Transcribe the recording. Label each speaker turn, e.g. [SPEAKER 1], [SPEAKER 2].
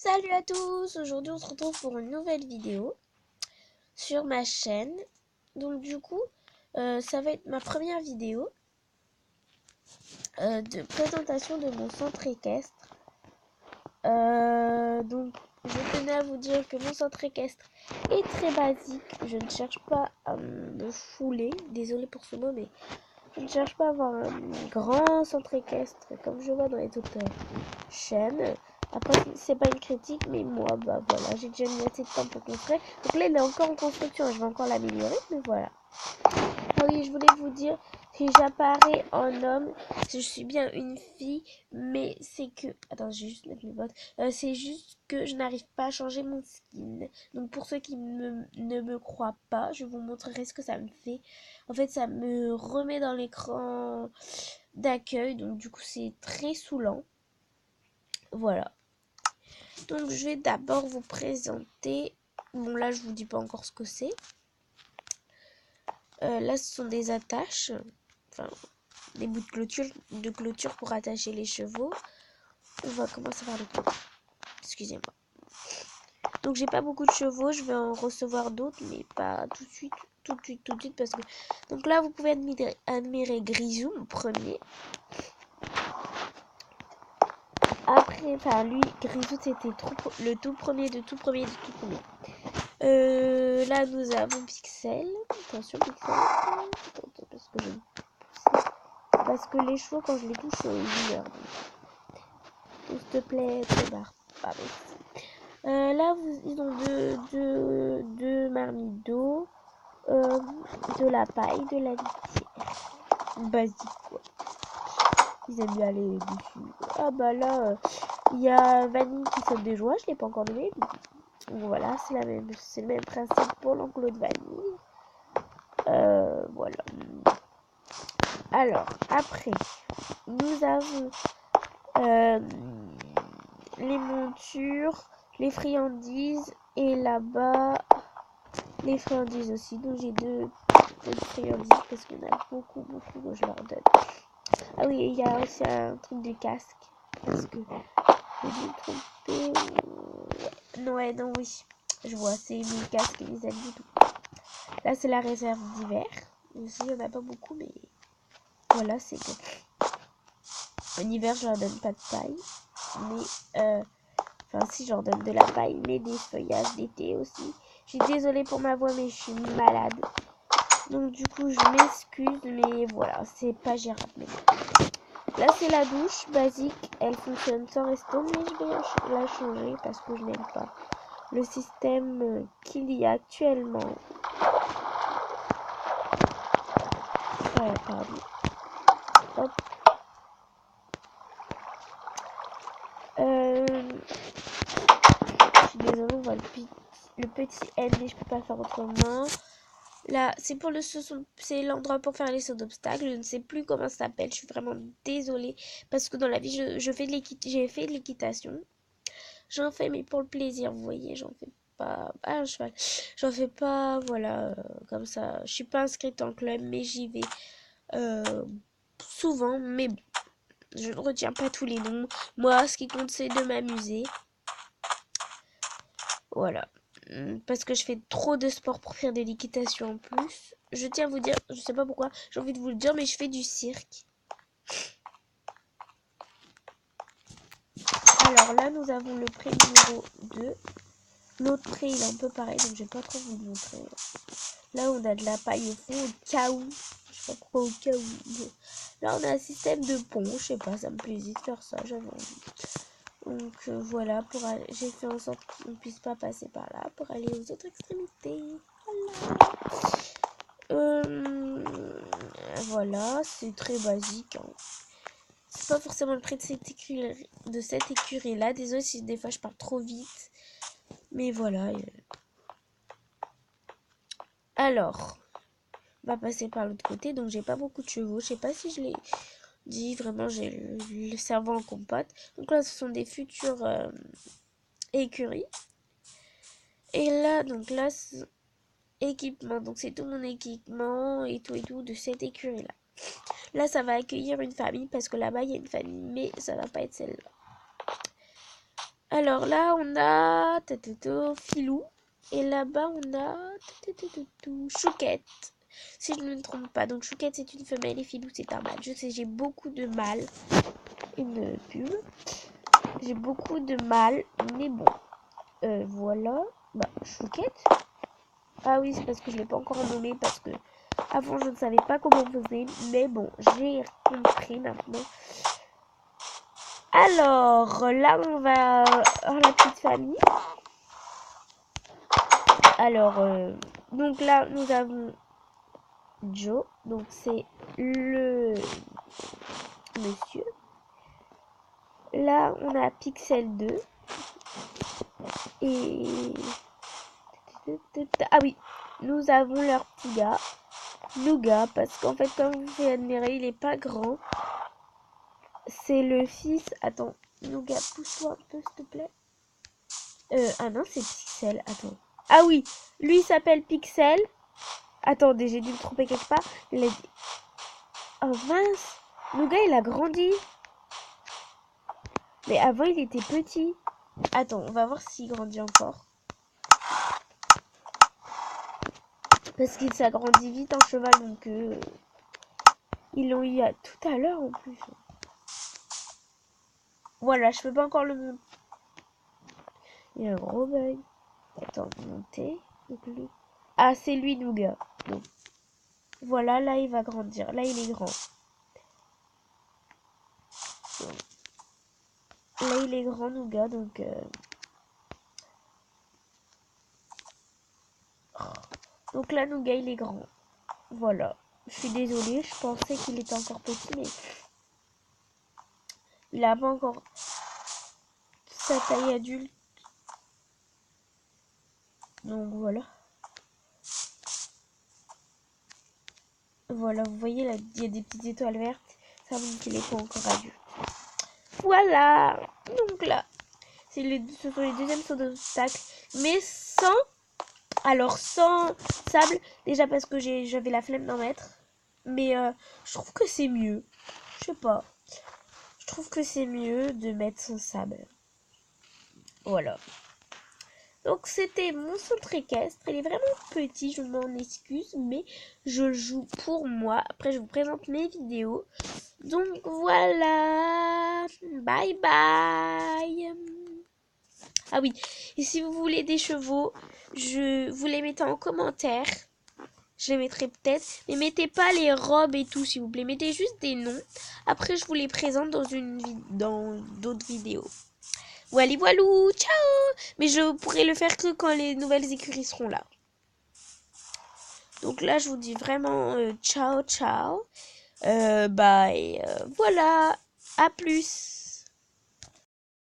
[SPEAKER 1] Salut à tous, aujourd'hui on se retrouve pour une nouvelle vidéo sur ma chaîne. Donc du coup, ça va être ma première vidéo de présentation de mon centre équestre. Donc je tenais à vous dire que mon centre équestre est très basique. Je ne cherche pas à me fouler, désolé pour ce mot, mais je ne cherche pas à avoir un grand centre équestre comme je vois dans les autres chaînes. Après, c'est pas une critique, mais moi, bah voilà, j'ai déjà mis assez de temps pour construire. Donc là, il est encore en construction, je vais encore l'améliorer, mais voilà. Ah oui, je voulais vous dire, si j'apparais en homme, je suis bien une fille, mais c'est que... Attends, je vais juste mettre mes bottes. C'est juste que je n'arrive pas à changer mon skin. Donc pour ceux qui ne me croient pas, je vous montrerai ce que ça me fait. En fait, ça me remet dans l'écran d'accueil, donc du coup, c'est très saoulant. Voilà. Donc je vais d'abord vous présenter. Bon là je vous dis pas encore ce que c'est. Là ce sont des attaches. Enfin des bouts de clôture pour attacher les chevaux. On va commencer par le côté. Excusez-moi. Donc j'ai pas beaucoup de chevaux. Je vais en recevoir d'autres. Mais pas tout de suite. Tout de suite. Parce que... Donc là vous pouvez admirer Grisou, mon premier. Après, enfin lui, Grisou c'était le tout premier de tout premier de tout premier. Là, nous avons Pixel. Attention, Pixel. Parce que les chevaux, quand je les touche, ils meurent. S'il te plaît, te barre pas. Là, ils ont deux marmites d'eau, de la paille, de la litière. Basique, quoi. Ils aiment bien aller dessus. Ah bah là, il y a Vanille qui saute des joies. Je l'ai pas encore nommé. Voilà, c'est le même principe pour l'enclos de Vanille. Voilà. Alors, après, nous avons les montures, les friandises et là-bas, les friandises aussi. Donc, j'ai deux friandises parce qu'il y en a beaucoup que je leur donne. Ah oui, il y a aussi un truc de casque parce que je vais me tromper. Ouais, non, oui, je vois, c'est mes casques et mes habits. Là, c'est la réserve d'hiver. Ici, il n'y en a pas beaucoup, mais voilà, c'est que en hiver, je leur donne pas de paille, mais enfin, si, je leur donne de la paille, mais des feuillages d'été aussi. Je suis désolée pour ma voix, mais je suis malade. Donc, du coup, je m'excuse, mais voilà, c'est pas gérable. Là, c'est la douche basique. Elle fonctionne sans resto, mais je vais la changer parce que je n'aime pas le système qu'il y a actuellement. Pardon. Hop. Je suis désolée, on voit le petit N, mais je peux pas faire autrement. Là, c'est pour c'est l'endroit pour faire les sauts d'obstacles. Je ne sais plus comment ça s'appelle. Je suis vraiment désolée parce que dans la vie, j'ai fait de l'équitation. J'en fais, mais pour le plaisir, vous voyez, j'en fais pas. Ah, un cheval. J'en fais pas, voilà, comme ça. Je suis pas inscrite en club, mais j'y vais souvent. Mais bon, je ne retiens pas tous les noms. Moi, ce qui compte, c'est de m'amuser. Voilà. Parce que je fais trop de sport pour faire de l'équitation en plus. Je tiens à vous dire, je sais pas pourquoi, j'ai envie de vous le dire, mais je fais du cirque. Alors là, nous avons le pré numéro 2. L'autre pré, il est un peu pareil, donc je vais pas trop vous le montrer. Là, on a de la paille au fond, au cas où. Je sais pas pourquoi au cas où. Là, on a un système de pont. Je sais pas, ça me plaisait de faire ça, j'avais envie. Donc voilà, j'ai fait en sorte qu'on ne puisse pas passer par là pour aller aux autres extrémités. Voilà. Voilà, c'est très basique. Hein. C'est pas forcément le prix de cette écurie là. Désolée si des fois je parle trop vite. Mais voilà. Alors, on va passer par l'autre côté. Donc j'ai pas beaucoup de chevaux. Je sais pas si je l'ai dit. Vraiment, j'ai le cerveau en compote. Donc là, ce sont des futures écuries. Et là, donc là, équipement. Donc c'est tout mon équipement et tout de cette écurie là. Là, ça va accueillir une famille parce que là-bas, il y a une famille, mais ça va pas être celle-là. Alors là, on a Filou. Et là-bas, on a Chouquette. Si je ne me trompe pas. Donc Chouquette, c'est une femelle et Filou, c'est un mâle. Je sais, j'ai beaucoup de mâles. Une pub. J'ai beaucoup de mâles, mais bon. Voilà. Bah, Chouquette. Ah oui, c'est parce que je ne l'ai pas encore nommé. Parce que avant, je ne savais pas comment on faisait. Mais bon, j'ai compris maintenant. Alors, là, on va avoir la petite famille. Alors, donc là, nous avons Joe. Donc, c'est le monsieur. Là, on a Pixel 2. Et... Ah oui, nous avons leur petit gars. Nougat, parce qu'en fait, comme vous pouvez admirer, il est pas grand. C'est le fils... Attends, Nougat, pousse-toi un peu, s'il te plaît. Ah non, c'est Pixel. Attends. Ah oui, lui il s'appelle Pixel. Attendez, j'ai dû me tromper quelque part. Il a dit... Oh mince, Nougat il a grandi. Mais avant il était petit. Attends, on va voir s'il grandit encore. Parce qu'il s'agrandit vite en cheval, donc ils l'ont eu tout à l'heure en plus. Voilà, je peux pas encore le monter. Il y a un gros bug. Attends, monter. Donc lui. Ah, c'est lui, Nougat. Donc, voilà, là, il va grandir. Là, il est grand. Donc, là, il est grand, Nougat, donc... Donc là, Nougat, il est grand. Voilà. Je suis désolée, je pensais qu'il était encore petit, mais... Il n'a pas encore sa taille adulte. Donc, voilà. Voilà, vous voyez, là, il y a des petites étoiles vertes. Ça montre qu'il n'est pas encore adulte. Voilà. Donc là, ce sont les deuxièmes sauts d'obstacle. Mais sans... Alors, sans sable. Déjà parce que j'avais la flemme d'en mettre. Mais je trouve que c'est mieux. Je sais pas. Je trouve que c'est mieux de mettre sans sable. Voilà. Donc c'était mon centre équestre. Il est vraiment petit, je m'en excuse, mais je le joue pour moi. Après je vous présente mes vidéos. Donc voilà. Bye bye. Ah oui, et si vous voulez des chevaux, vous les mettez en commentaire. Je les mettrai peut-être. Mais mettez pas les robes et tout, s'il vous plaît. Mettez juste des noms. Après je vous les présente dans d'autres vidéos. Voilà, voilou, ciao. Mais je pourrai le faire que quand les nouvelles écuries seront là. Donc là, je vous dis vraiment ciao, ciao. Voilà, à plus.